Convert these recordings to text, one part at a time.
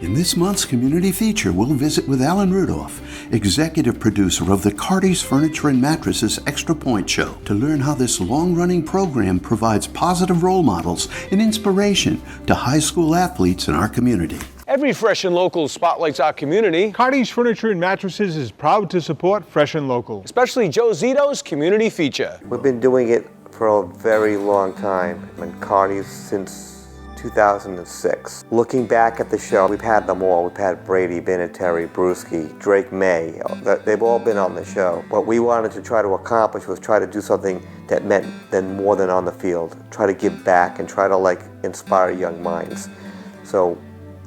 In this month's community feature, we'll visit with Alan Rudolph, executive producer of the Cardi's Furniture and Mattresses Extra Point Show, to learn how this long-running program provides positive role models and inspiration to high school athletes in our community. Every Fresh and Local spotlights our community. Cardi's Furniture and Mattresses is proud to support Fresh and Local, Especially Joe Zito's community feature. We've been doing it for a very long time, and Cardi's since 2006. Looking back at the show, we've had them all. We've had Brady, Vinatieri, Brewski, Drake May. They've all been on the show. What we wanted to try to accomplish was try to do something that meant then more than on the field. Try to give back and try to inspire young minds. So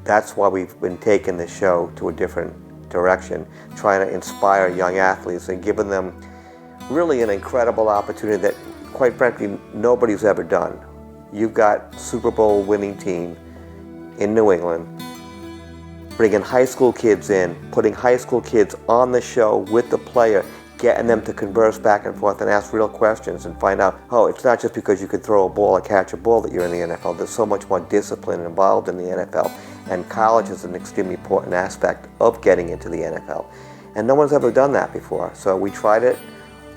that's why we've been taking the show to a different direction, trying to inspire young athletes and giving them really an incredible opportunity that, quite frankly, nobody's ever done. You've got Super Bowl winning team in New England, bringing high school kids in, putting high school kids on the show with the player, getting them to converse back and forth and ask real questions and find out, oh, it's not just because you could throw a ball or catch a ball that you're in the NFL. There's so much more discipline involved in the NFL, and college is an extremely important aspect of getting into the NFL. And no one's ever done that before. So we tried it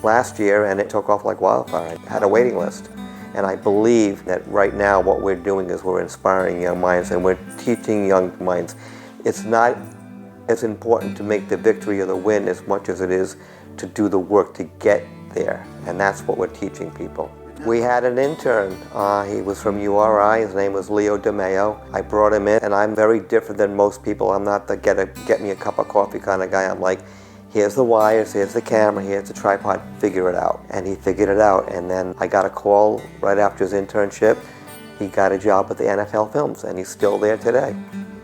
last year and it took off like wildfire. I had a waiting list. And I believe that right now what we're doing is we're inspiring young minds and we're teaching young minds. It's not as important to make the victory or the win as much as it is to do the work to get there. And that's what we're teaching people. We had an intern. He was from URI. His name was Leo DeMeo. I brought him in, and I'm very different than most people. I'm not the get me a cup of coffee kind of guy. I'm like, here's the wires, here's the camera, here's the tripod, figure it out. And he figured it out, and then I got a call right after his internship. He got a job at the NFL Films, and he's still there today.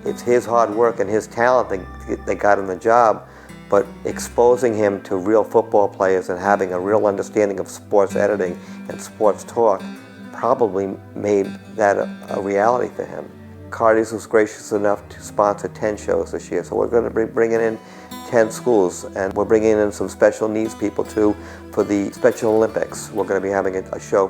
It's his hard work and his talent that got him the job, but exposing him to real football players and having a real understanding of sports editing and sports talk probably made that a reality for him. Cardi's was gracious enough to sponsor 10 shows this year, so we're going to be bringing in 10 schools, and we're bringing in some special needs people too for the Special Olympics. We're going to be having a show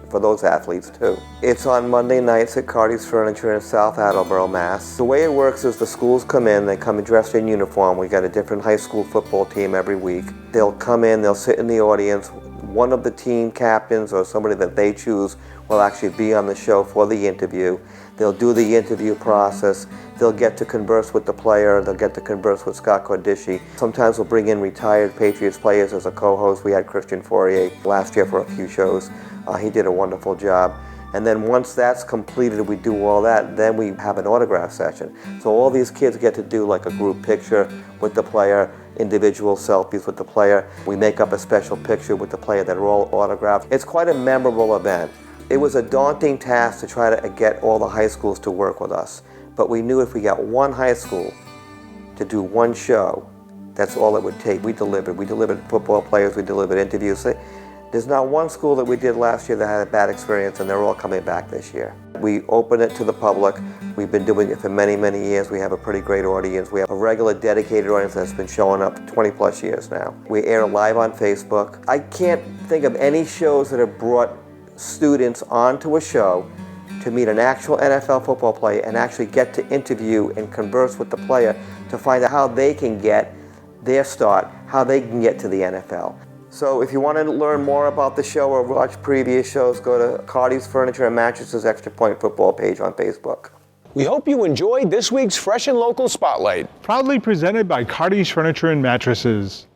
for those athletes too. It's on Monday nights at Cardi's Furniture in South Attleboro, Mass. The way it works is the schools come in, they come dressed in uniform. We got a different high school football team every week. They'll come in, they'll sit in the audience. One of the team captains or somebody that they choose will actually be on the show for the interview. They'll do the interview process. They'll get to converse with the player. They'll get to converse with Scott Cordisci. Sometimes we'll bring in retired Patriots players as a co-host. We had Christian Fourier last year for a few shows. He did a wonderful job. And then once that's completed, we do all that, then we have an autograph session. So all these kids get to do like a group picture with the player, individual selfies with the player. We make up a special picture with the player that are all autographed. It's quite a memorable event. It was a daunting task to try to get all the high schools to work with us. But we knew if we got one high school to do one show, that's all it would take. We delivered. We delivered football players. We delivered interviews. There's not one school that we did last year that had a bad experience, and they're all coming back this year. We open it to the public. We've been doing it for many, many years. We have a pretty great audience. We have a regular dedicated audience that's been showing up 20 plus years now. We air live on Facebook. I can't think of any shows that have brought students onto a show to meet an actual NFL football player and actually get to interview and converse with the player to find out how they can get their start, how they can get to the NFL. So if you want to learn more about the show or watch previous shows, go to Cardi's Furniture and Mattresses Extra Point football page on Facebook. We hope you enjoyed this week's Fresh and Local Spotlight. proudly presented by Cardi's Furniture and Mattresses.